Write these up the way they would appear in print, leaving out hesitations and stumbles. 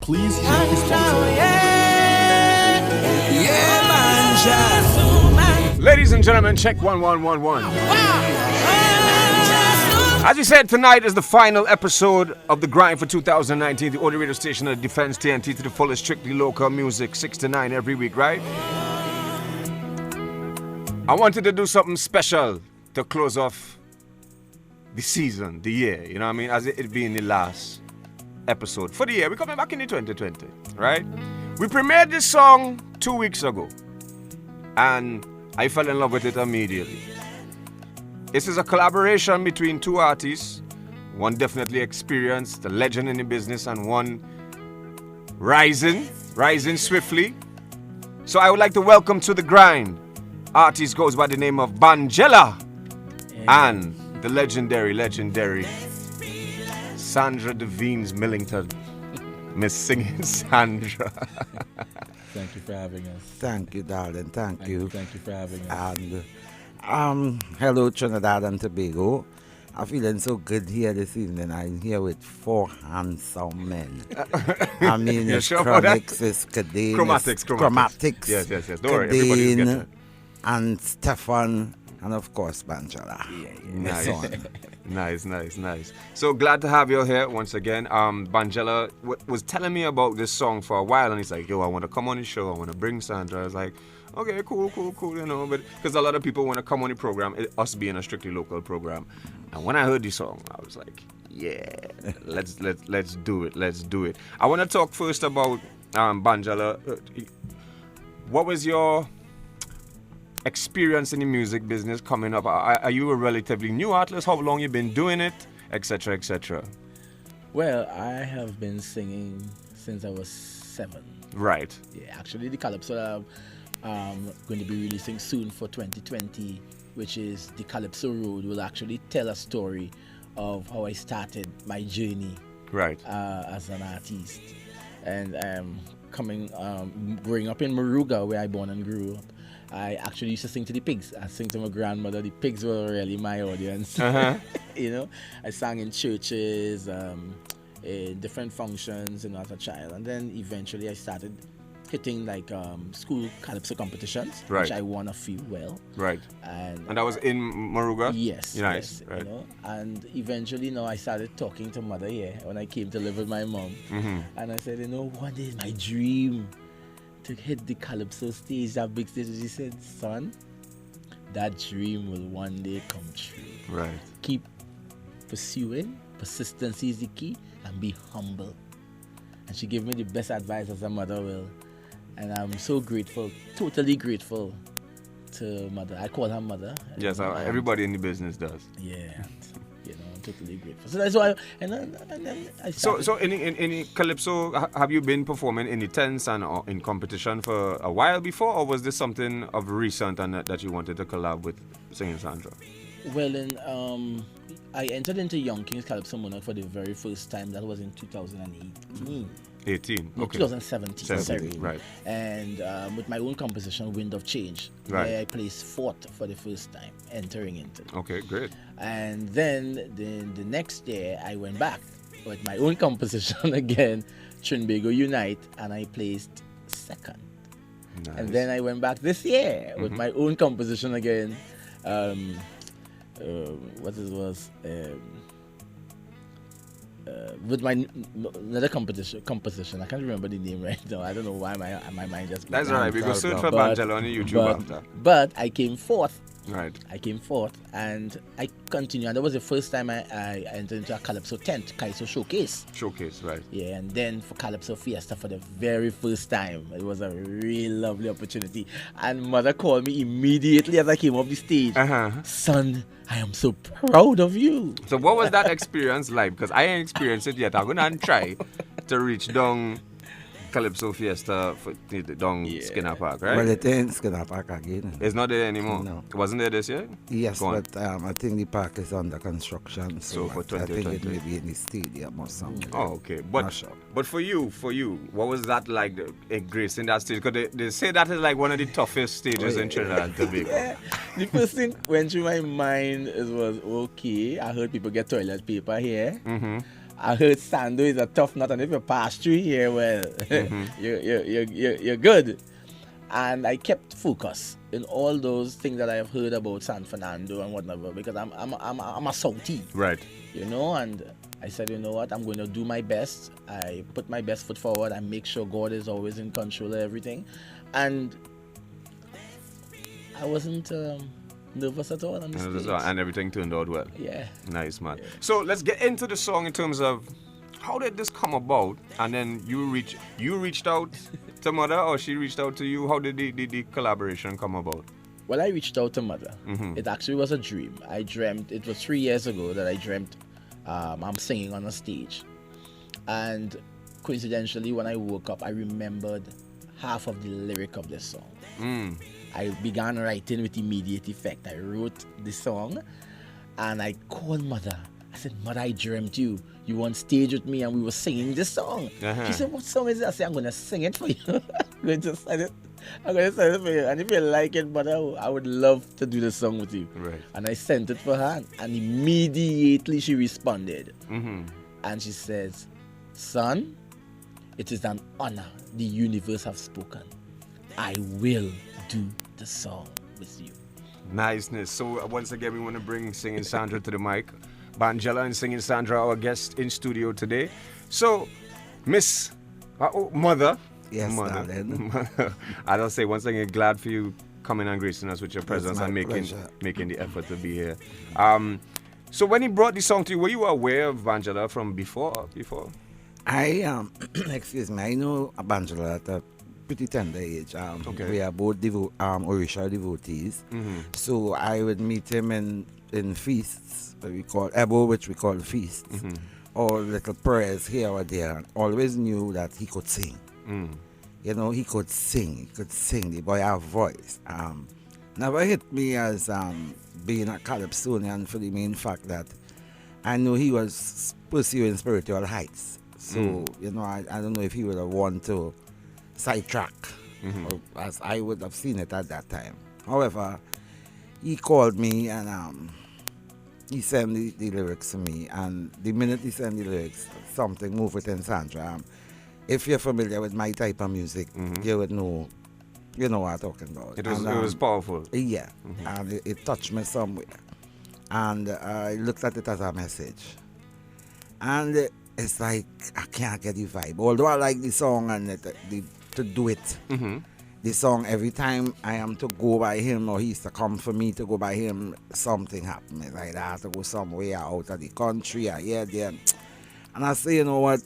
Please hear this sponsor. Ladies and gentlemen, check 1111. As we said, tonight is the final episode of The Grind for 2019, the only radio station that defends TNT to the fullest, strictly local music, 6 to 9 every week, right? I wanted to do something special to close off the season, the year, you know what I mean? As it being the last episode for the year. We're coming back in the 2020, right? We premiered this song 2 weeks ago, and I fell in love with it immediately. This is a collaboration between two artists, one definitely experienced, a legend in the business, and one rising swiftly. So I would like to welcome to The Grind. Artist goes by the name of Banjela and the legendary Sandra Devines Millington. Miss Singing Sandra. Thank you for having us. Thank you, darling. Thank you. Thank you for having us. And hello, Trinidad and Tobago. I'm feeling so good here this evening. I'm here with 4 handsome men. I mean, it's sure Chromatics, it's Kidane, Chromatics. Yes. Don't worry, everybody's getting it. And Stefan, and of course, Banjela. Nice. So glad to have you here once again. Banjela was telling me about this song for a while, and he's like, yo, I want to come on the show. I want to bring Sandra. I was like, okay, cool, you know. But because a lot of people want to come on the program, us being a strictly local program. And when I heard the song, I was like, yeah, let's do it. I want to talk first about Banjela. What was your experience in the music business coming up? Are you a relatively new artist? How long you been doing it, etc.? Well, I have been singing since I was 7. Right. Yeah, actually the Calypso I'm going to be releasing soon for 2020, which is the Calypso Road, will actually tell a story of how I started my journey right as an artist. And growing up in Moruga, where I born and grew up, I actually used to sing to the pigs. I sing to my grandmother. The pigs were really my audience. You know, I sang in churches, in different functions, as a child. And then eventually I started hitting like school calypso competitions, right, which I won a few well. Right. And that was in Moruga? Yes. Nice. Yes, right. You know, and eventually, I started talking to mother here when I came to live with my mom. Mm-hmm. And I said, one day my dream to hit the calypso stage, that big stage. She said, son, that dream will one day come true. Right. Keep pursuing. Persistence is the key, and be humble. And she gave me the best advice as a mother will. And I'm so grateful, totally grateful to mother. I call her mother. Yes, everybody in the business does. Yeah. I'm totally grateful. So that's why, and then I started. So in Calypso, have you been performing in the tents and in competition for a while before, or was this something of recent and that you wanted to collab with Singing Sandra? Well, I entered into Young Kings Calypso Monarch for the very first time. That was in 2018. 18, okay. 2017, right. And with my own composition, Wind of Change, right, where I placed 4th for the first time, entering into it. Okay, great. And then the next year, I went back with my own composition again, Trinbago Unite, and I placed 2nd. Nice. And then I went back this year with my own composition again. With my another composition. I can't remember the name right now. I don't know why my mind just. That's all right. We go search for Banjela on YouTube after. But I came 4th. Right. I came 4th, and I continued. And that was the first time I entered into a Calypso tent, Calypso Showcase. Showcase, right. Yeah, and then for Calypso Fiesta for the very first time. It was a really lovely opportunity. And mother called me immediately as I came off the stage. Son, I am so proud of you. So what was that experience like? Because I ain't experienced it yet. I'm going to try to reach down Calypso Fiesta for down Skinner Park, right? Well, it ain't Skinner Park again. It's not there anymore? No. Wasn't there this year? Yes, but I think the park is under construction. So for I 2020. think it may be in the stadium or something. Oh, okay. But for you, what was that like, gracing that stage? Because they say that is like one of the toughest stages in Trinidad and Tobago. Yeah. The first thing went through my mind was, okay, I heard people get toilet paper here. Mm-hmm. I heard Sando is a tough nut, and if you pass through here, well, you're good. And I kept focus in all those things that I have heard about San Fernando and whatever, because I'm a Southie, Right. you know. And I said, you know what, I'm going to do my best. I put my best foot forward and make sure God is always in control of everything. And I wasn't nervous at all on the stage. And everything turned out well. Yeah. Nice, man. So let's get into the song in terms of how did this come about? And then you reached out to Mother, or she reached out to you? How did the collaboration come about? Well, I reached out to Mother. It actually was a dream. I dreamt, it was 3 years ago that I dreamt I'm singing on a stage. And coincidentally, when I woke up, I remembered half of the lyric of this song. I began writing with immediate effect. I wrote the song and I called Mother. I said, Mother, I dreamt you. You were on stage with me and we were singing this song. She said, what song is it? I said, I'm going to sing it for you. I'm going to sing it for you. And if you like it, Mother, I would love to do the song with you. Right. And I sent it for her, and immediately she responded. And she says, son, it is an honor. The universe have spoken. I will do the song with you. Niceness. So once again, we want to bring Singing Sandra to the mic. Banjela and Singing Sandra, our guest in studio today. So, Miss Mother. Yes, Mother. darling. I don't say once again, glad for you coming and gracing us with your presence and pleasure. making the effort to be here. So when he brought the song to you, were you aware of Banjela from before? I excuse me, I know Banjela at a pretty tender age. We are both Orisha devotees. So I would meet him in feasts, which we call feasts, or little prayers here or there. Always knew that he could sing. You know, he could sing. The boy have voice. Never hit me as being a calypsonian for the main fact that I knew he was pursuing spiritual heights. So, you know, I don't know if he would have wanted to sidetrack, or as I would have seen it at that time. However, he called me and he sent the lyrics to me, and the minute he sent the lyrics, something moved within Sandra. If you're familiar with my type of music, you would know, you know what I'm talking about. It was powerful. Yeah, and it touched me somewhere. And I looked at it as a message. And it's like, I can't get the vibe. Although I like the song and to do it. The song, every time I am to go by him or he's to come for me to go by him, something happens. Like I have to go somewhere out of the country or here, there. And I say, you know what?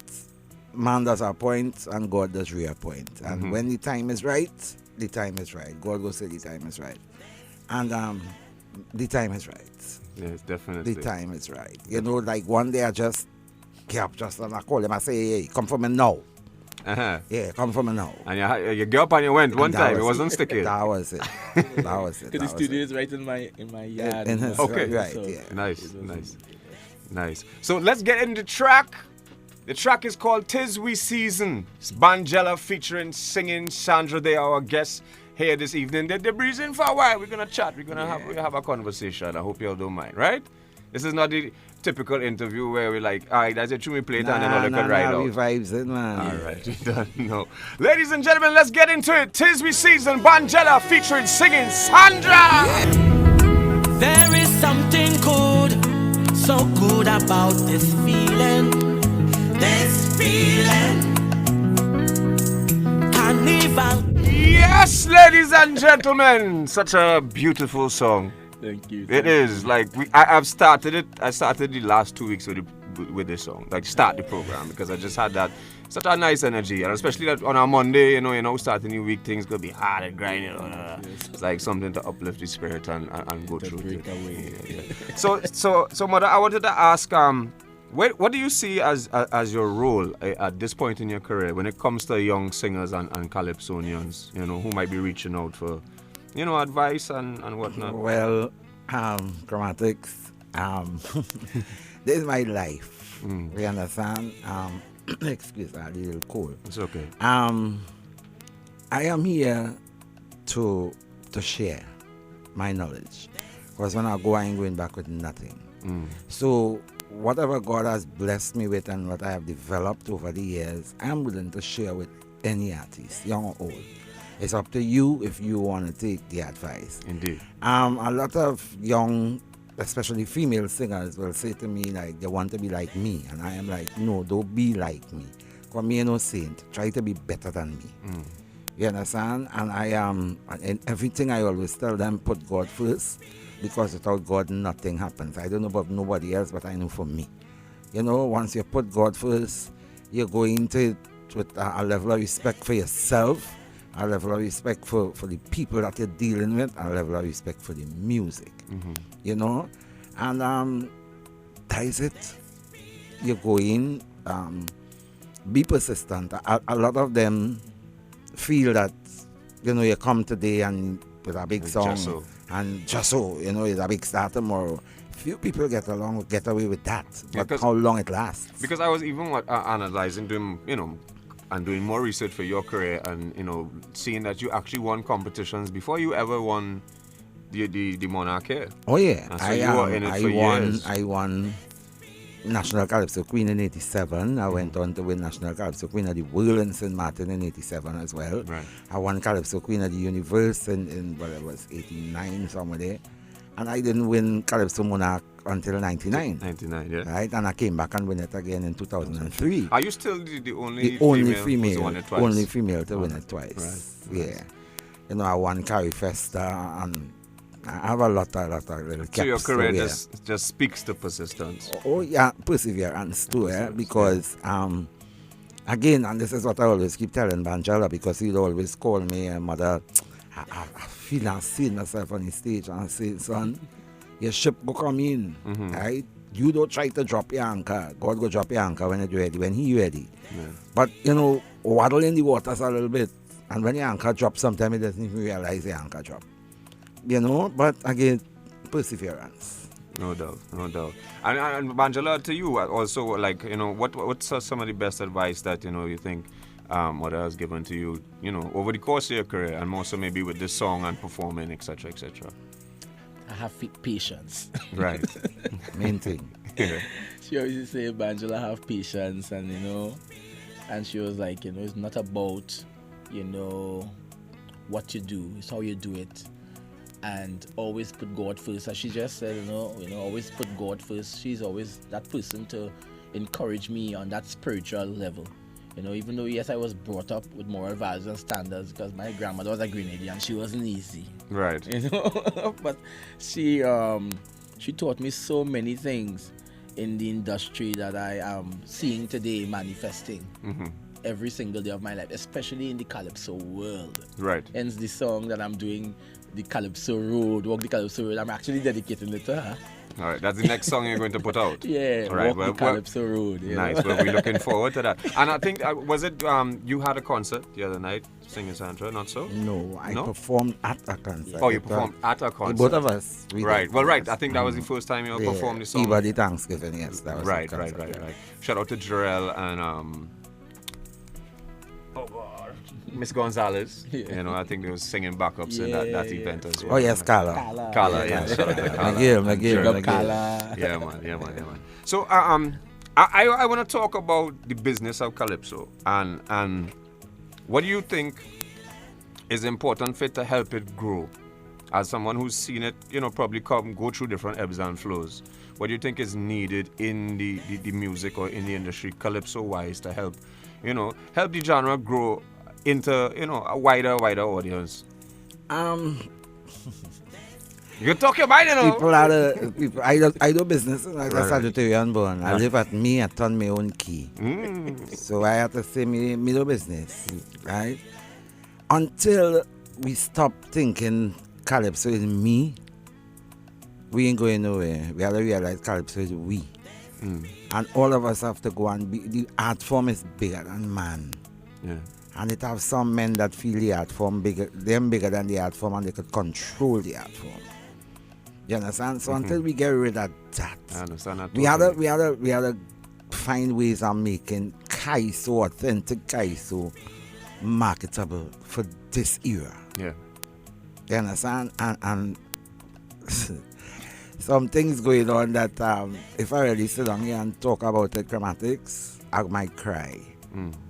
Man does appoint and God does reappoint. And when the time is right, the time is right. God will say the time is right. And the time is right. Yes, definitely. The time is right. You know, like one day I just get up and I call him, I say, hey, come for me now. Yeah, come for me now. And you get up and you went one time. It wasn't sticky. That was it. Because the studio is right in my yard. Okay, right. So, yeah. Nice. So let's get into the track. The track is called Tis We Season. It's Banjela featuring Singing Sandra. They are our guests here this evening. They're breezing for a while. We're gonna chat. We're gonna have a conversation. I hope you all don't mind, right? This is not the typical interview where we're like, all right, that's a tune we played and then all can ride out. We vibes it, man. All right, we don't know. Ladies and gentlemen, let's get into it. Tis We Season, Banjela featuring Singing Sandra. There is something good, so good about this feeling. This feeling. Carnival. Yes, ladies and gentlemen, such a beautiful song. Thank you. It is like I've started it. I started the last 2 weeks with this song, like start the program, because I just had that such a nice energy, and especially that on a Monday, you know, starting the week, things gonna be hard and grinding. It's like something to uplift the spirit and go through. Break away. Yeah. So, Mother, I wanted to ask, what do you see as your role at this point in your career when it comes to young singers and calypsonians, you know, who might be reaching out for, you know, advice and whatnot? Well, Chromatics, this is my life. You understand? Excuse me, a little cold. It's okay. I am here to share my knowledge, because when I go, I ain't going back with nothing. So whatever God has blessed me with and what I have developed over the years, I'm willing to share with any artist, young or old. It's up to you if you want to take the advice. Indeed. A lot of young, especially female singers, will say to me like they want to be like me, and I am like, no, don't be like me. For me, no saint. Try to be better than me. You understand? And I am, in everything I always tell them, put God first, because without God, nothing happens. I don't know about nobody else, but I know for me. You know, once you put God first, you're going to with a level of respect for yourself, a level of respect for the people that you're dealing with, and a level of respect for the music. You know? And that is it. You go in, be persistent. A lot of them feel that, you know, you come today and with a big song and just so, you know, it's a big star tomorrow. Few people get away with that, but how long it lasts. Because I was even analyzing, doing more research for your career, and seeing that you actually won competitions before you ever won the Monarch here. Oh yeah, and so you were in it for years. I won National Calypso Queen in 87. I went on to win National Calypso Queen of the World in St. Martin in 87 as well. Right. I won Calypso Queen of the Universe in what it was, 89 somewhere there. And I didn't win Calypso Monarch until 99. 99, yeah. Right, and I came back and won it again in 2003. Are you still the only female who's won it twice? Only female to win it twice. Right. Yeah. You know, I won Carrie Festa, and I have a lot of little caps. So your career to just speaks to persistence. Oh yeah, perseverance too, because again, and this is what I always keep telling Banjela, because he'd always call me and mother, I feel and see myself on the stage and say, son, your ship go come in, right? You don't try to drop your anchor. God go drop your anchor when it's ready, when he ready. Yeah. But, you know, waddle in the waters a little bit. And when your anchor drops, sometimes it doesn't even realize the anchor drop. You know, but again, perseverance. No doubt. And Banjela, to you also, like, what's some of the best advice that, you think mother has given to you, over the course of your career, and more so maybe with this song and performing, etc., etc.? I have patience. Right. Main thing. Yeah. She always say, Banjela, have patience, and and she was like, it's not about, what you do, it's how you do it. And always put God first. As she just said, always put God first. She's always that person to encourage me on that spiritual level. Even though, yes, I was brought up with moral values and standards, because my grandmother was a Grenadian, she wasn't easy. Right. But she taught me so many things in the industry that I am seeing today manifesting every single day of my life, especially in the Calypso world. Right. Hence the song that I'm doing, the Calypso Road, Walk the Calypso Road. I'm actually dedicating it to her. All right, that's the next song you're going to put out. Yeah, all right, Walk the Calypso Road. Yeah. Nice, we're looking forward to that. And I think, was it, you had a concert the other night, Singing Sandra, not so? No, I performed at a concert. Oh, you performed at a concert? Both of us. Right, well, right, I think that was the first time you performed the song. Eva the Thanksgiving, yes. That was right. Shout out to Jarrell and, Miss Gonzalez. Yeah. I think they was singing backups in that event as well. Oh yes, Carla, yeah. Shout out to Carla. McGill. Yeah, man. So I want to talk about the business of Calypso and what do you think is important for it to help it grow? As someone who's seen it, probably go through different ebbs and flows. What do you think is needed in the music or in the industry, Calypso wise, to help help the genre grow into a wider audience? You talk your mind, People, I do business like a Sagittarian born. I live at me, I turn my own key. So I have to say me do business, right? Until we stop thinking Calypso is me, we ain't going nowhere. We have to realize Calypso is we. And all of us have to go and be. The art form is bigger than man. Yeah. And it have some men that feel the art form bigger than the art form, and they could control the art form. You understand? So until we get rid of that, I understand that. we had to find ways of making Kaiso, authentic Kaiso, marketable for this era. Yeah. You understand? And some things going on that if I really sit down here and talk about it, Chromatics, I might cry.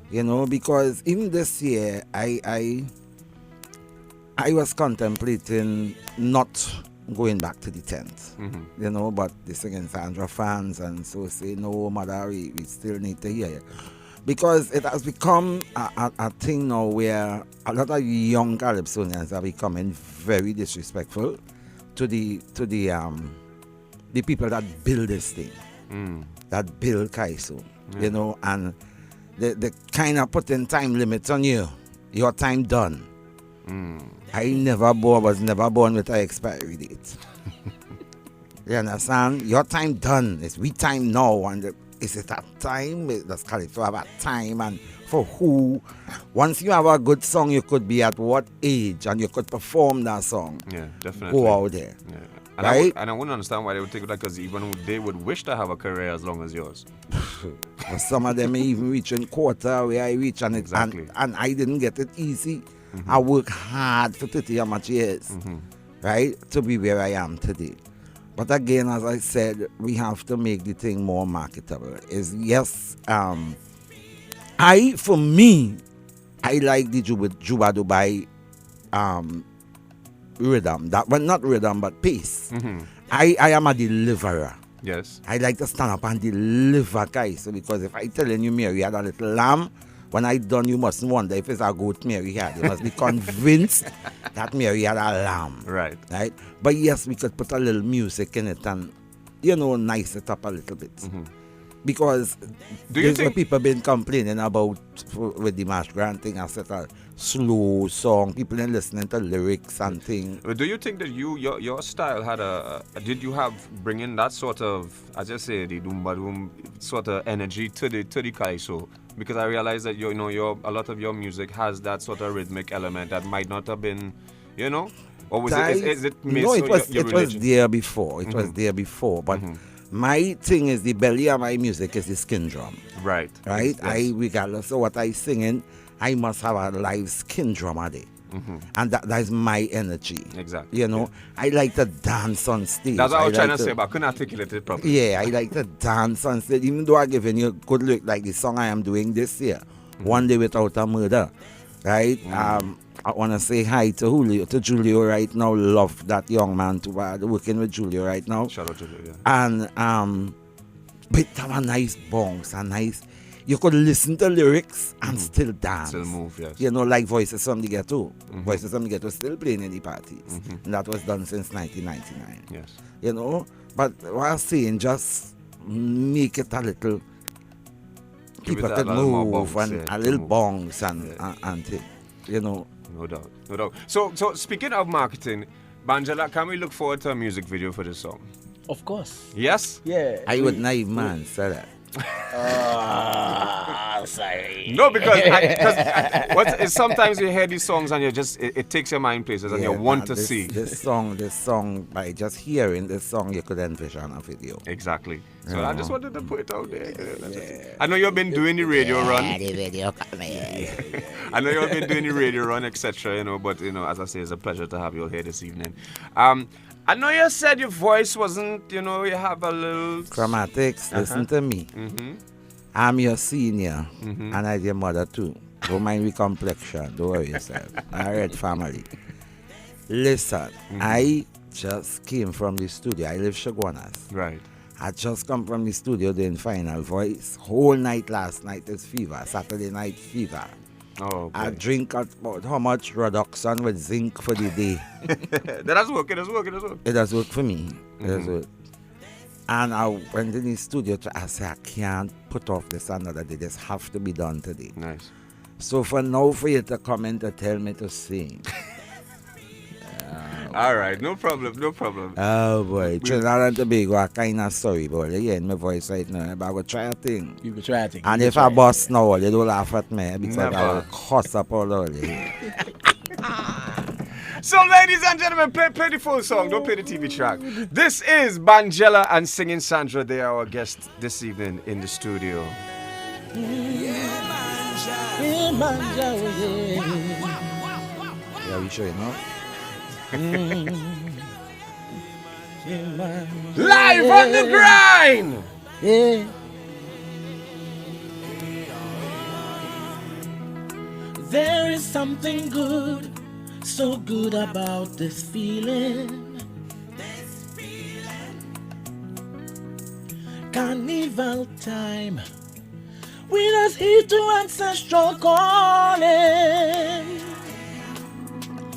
You know, because even this year, I was contemplating not going back to the 10th, you know, but the Singing Sandra fans and so say, no, mother, we still need to hear you. Because it has become a thing now where a lot of young Calypsonians are becoming very disrespectful to the people that build this thing, that build Kaiso, you know, and the kind of putting time limits on you. Your time done. I was never born with an expiry date. You understand? Your time done. It's we time now. And is it that time? That's Calypso have a time. And for who? Once you have a good song, you could be at what age and you could perform that song. Yeah, definitely. Go out there. Yeah. And Right? I wouldn't understand why they would take that, because even they would wish to have a career as long as yours. Some of them may even reach in quarter where I reach, and Exactly. and I didn't get it easy. I work hard for 30 how much years, right, to be where I am today. But again, as I said, we have to make the thing more marketable. Is yes, for me, I like the Juba Dubai rhythm. That well, not rhythm, but pace. I am a deliverer. Yes. I like to stand up and deliver, guys. So because if I telling you Mary had a little lamb, when I done, you mustn't wonder if it's a goat Mary had. You must be convinced that Mary had a lamb. Right. Right? But yes, we could put a little music in it and, you know, nice it up a little bit. Because there's what people been complaining about with the Marsh Grant thing. I said a slow song. People ain't listening to lyrics and things. But do you think that your style had did you have bringing that sort of, as I say, the doomba doom sort of energy to the Kaiso? Because I realize that a lot of your music has that sort of rhythmic element that might not have been, you know, or was it missed? No, it was your was there before. It was there before, but. My thing is the belly of my music is the skin drum. Right. Right? Yes. Regardless of what I singing, I must have a live skin drum a day. And that's my energy. Exactly. You know, I like to dance on stage. That's what I was trying to say, but I couldn't articulate it properly. Yeah, I like to dance on stage, even though I'm giving you good look like the song I am doing this year, One Day Without a Murder. Right? I want to say hi to Julio right now. Love that young man to working with Julio right now. Shout out to Julio. Yeah. And but have a nice bounce, a nice. You could listen to lyrics and still dance. Still move, yes. You know, like Voices from the Ghetto. Voices from the Ghetto still playing in the parties, and that was done since 1999. Yes. You know, but what I'm saying, just make it a little. Give People it could a little more move bounce, and yeah, a little move. bounce and thing, you know. No doubt, no doubt. So speaking of marketing, Banjela, can we look forward to a music video for this song? Of course. Yes? Yeah. I would naive man say that. Sorry. No, because sometimes you hear these songs and it takes your mind places and you want to see. This song, by just hearing this song, you could envision a video. Exactly. So I just wanted to put it out there. I know you've been doing the radio run. The video I know you've been doing the radio run, etc. You know, but you know, as I say, it's a pleasure to have you all here this evening. I know you said your voice wasn't, you know, you have a little Chromatics, listen to me. I'm your senior, and I'm your mother too. Don't mind me complexion, don't worry yourself. All right, family. Listen, I just came from the studio. I live Shaguanas. Right. I just come from the studio doing Final Voice. Whole night last night is fever. Saturday night fever. Oh, okay. I drink about how much reduction with zinc for the day. That's working. It does work for me. It does work. And I went in the studio I said, I can't put off this another day. This have to be done today. Nice. So for now, for you to come in to tell me to sing. All right, no problem. Oh boy, Trinidad and Tobago are kind of sorry, but you hear my voice right now. But I will try a thing. You can try a thing. And if I bust now, you don't laugh at me because Never. I will cuss up all over you. So, ladies and gentlemen, play the full song. Don't play the TV track. This is Banjela and Singing Sandra. They are our guests this evening in the studio. Yeah, we sure you know. Live on the grind! Yeah. There is something good, so good about this feeling. Carnival time, we just heed to ancestral calling.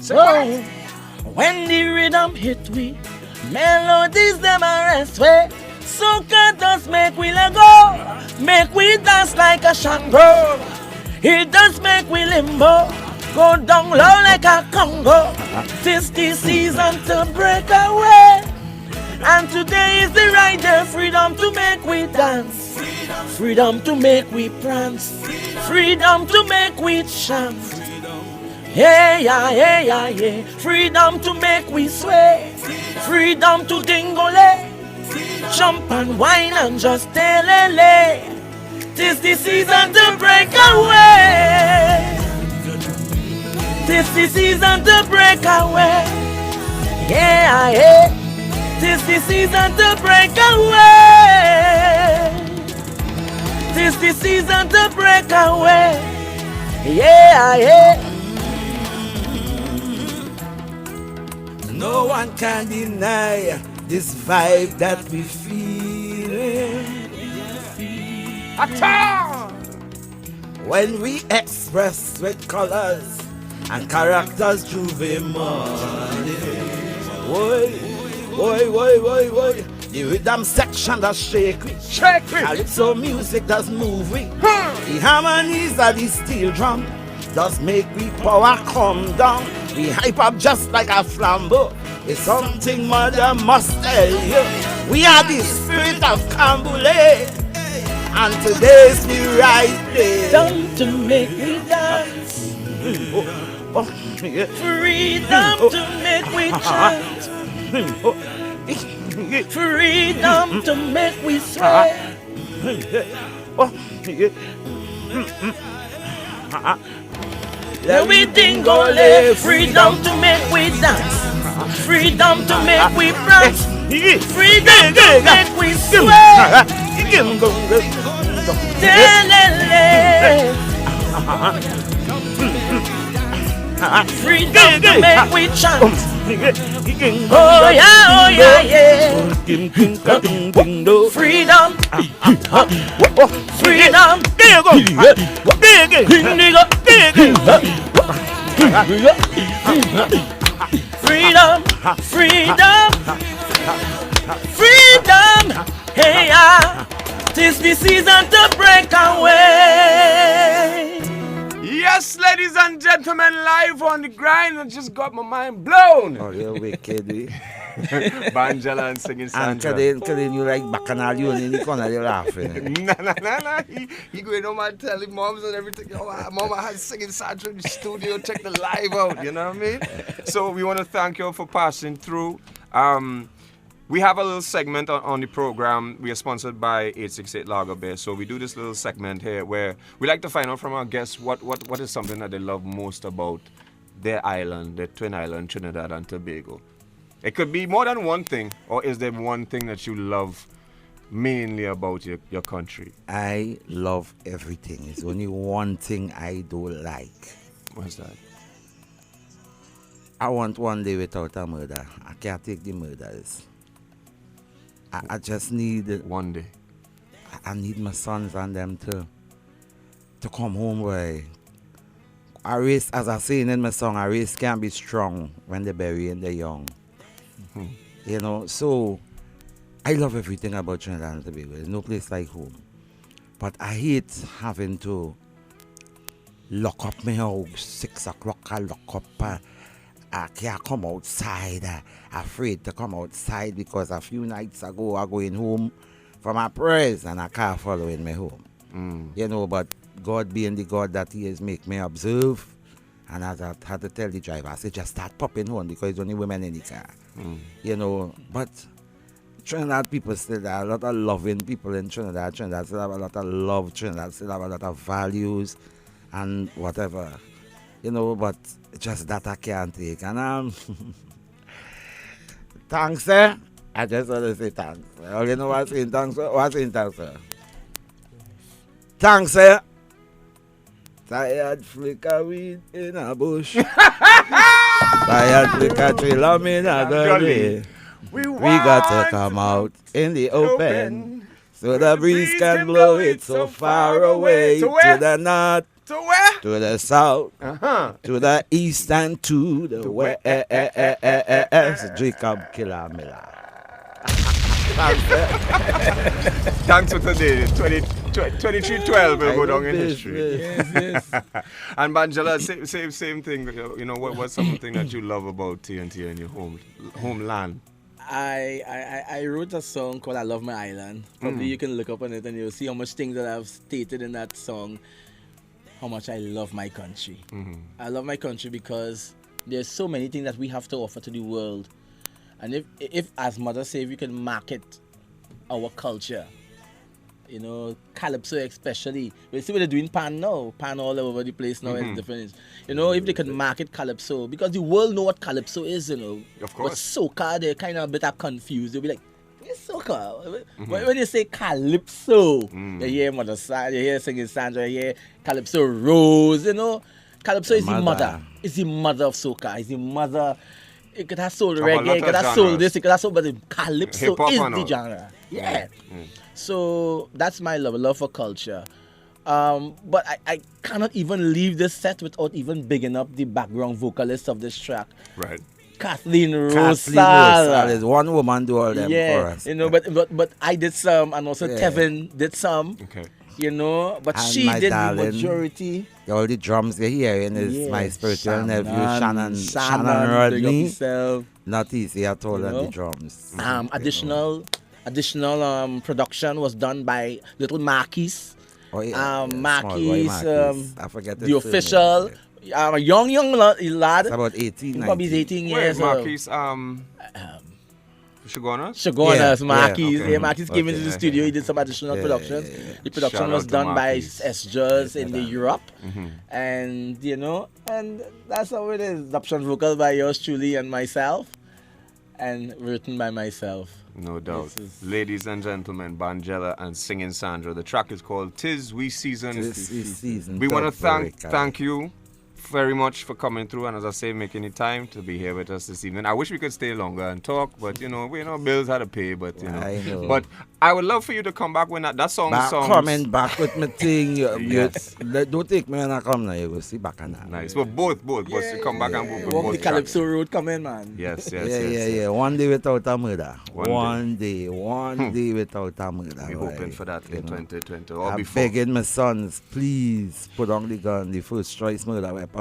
So, when the rhythm hit we, melodies them arrest we. So can us make we let go, make we dance like a shango. It does make we limbo, go down low like a Congo. 'Tis the season to break away, and today is the right day. Freedom to make we dance, freedom to make we prance, freedom to make we chant. Hey yeah, hey yeah, yeah. Freedom to make we sway, freedom to dingole, jump and whine and just telele. 'Tis the season to break away. 'Tis the season to break away. Yeah, yeah. 'Tis the season to break away. 'Tis the season to break away. Yeah, yeah. No one can deny this vibe that we feel when we express with colors and characters juvenile. Boy, boy, boy, boy, boy. The rhythm section that shake we, calypso music does move we. The harmonies of the steel drum does make we power come down. We hype up just like a flambeau. It's something mother must tell you. We are the spirit of Cambule, and today's the right day. Freedom to make me dance, freedom to make we chant, freedom to make we sway. Let we dingole, freedom to make we dance, freedom to make we prance, freedom to make we sway. Delele. Freedom to make we chant. Oh yeah, yeah. Freedom. Freedom. Freedom. Freedom. Freedom. Hey yeah. 'Tis the season to break away. Yes, ladies and gentlemen, live on the grind. I just got my mind blown. Oh, you're wicked, we. Banjela and Singing And Sandra. Kidane, you like bacchanal, you in the corner, you're laughing. Nah. He going home and telling moms and everything. Yo, mama has Singing Sandra in the studio. Check the live out. You know what I mean? So we want to thank you for passing through. We have a little segment on the program. We are sponsored by 868 Lager Beer. So we do this little segment here where we like to find out from our guests what is something that they love most about their island, their twin island, Trinidad and Tobago. It could be more than one thing, or is there one thing that you love mainly about your country? I love everything. It's only one thing I don't like. What's that? I want one day without a murder. I can't take the murders. I just need One day. I need my sons and them to come home where a race, as I say in my song, a race can be strong when they bury and they're young. Mm-hmm. You know, so I love everything about Trinidad and Tobago. There's no place like home. But I hate having to lock up my house, 6 o'clock I lock up. I can't come outside. Afraid to come outside because a few nights ago I going home from my prayers and I can't follow in my home. You know, but God being the God that He is, make me observe. And as I had to tell the driver, I said, just start popping home because it's only women in the car. You know, but Trinidad people still, there are a lot of loving people in Trinidad. Trinidad still have a lot of love. Trinidad still have a lot of values and whatever. You know, but just that I can't take. And thanks, I just want to say thanks. All you know what's saying thanks, sir? What's saying thanks, sir? Thanks, sir. Tired flicker weed in a bush. Tired flicker trailer another day. We got to come out in the open. So the breeze can blow it so far away. To the north. To where? To the south, to the east, and to the west. Jacob Killer Miller. Thanks for today. 2312 will go down in history. Yes. And Banjela, same thing. You know, what's something that you love about TNT and your homeland? I wrote a song called I Love My Island. Probably you can look up on it and you'll see how much things that I've stated in that song. How much I love my country. I love my country because there's so many things that we have to offer to the world. And if as Mother say, if you can market our culture, you know, Calypso especially. We see what they're doing Pan now. Pan all over the place now is different. You know, if they can market Calypso, because the world know what Calypso is, you know. Of course. But soca, they're kind of a bit confused. They'll be like, it's soca. When you say Calypso, you hear Mother Sandra, you hear Singing Sandra, you hear Calypso Rose, you know. Calypso is the mother. It's the mother of soca. It's the mother. It could have sold reggae, it could have sold this, it could have sold, but the Calypso is the genre. Yeah. So that's my love for culture. But I cannot even leave this set without even bigging up the background vocalist of this track. Right. Kathleen Rosal is one woman do all them for us. You know, but I did some, and also Kevin did some. Okay. You know, but And she my did darling, the majority. All the drums you're hearing is my spiritual nephew, Shannon big Rodney. up yourself. Not easy at all You on know? the drums. Additional production was done by little Marquis. Oh, yeah. Marquis, I forget the official, a young lad. It's about 18, Probably 19. 18 Wait, years. Marquis, Shagonas? Shagonas, Yeah, Marquis. okay. Yeah, Marquis came into Okay. the studio. He did some additional productions. The production Shout was out to done by Marquis. S-Juz in the Europe. And, you know, and that's how it is. Option vocal by yours truly and myself. And written by myself. No doubt. This is- Ladies and gentlemen, Banjela and Singing Sandra. The track is called Tis We Season. This is season. We want to top thank you very much for coming through, and as I say, making the time to be here with us this evening. I wish we could stay longer and talk, but you know, bills had to pay. But you know, I know. but I would love for you to come back when that song sounds Coming back with my thing. Yes. Don't take me when I come now. You will see back on that. nice. But both, you come back and Walk both the tracks. Calypso road coming, man. Yes. Yeah. One day without a murder. One One day without a murder. We're hoping right? for that You in know. 2020 or I'm before. begging my sons, please put on the gun, the first choice murder weapon.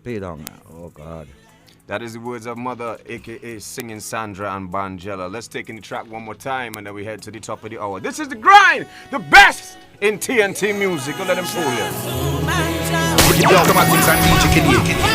Pay down now. Oh God. That is the words of Mother, aka Singing Sandra and Banjela. Let's take in the track one more time and then we head to the top of the hour. This is The Grind, the best in TNT music. Don't let them fool you. Chromatics and DJ Kidane.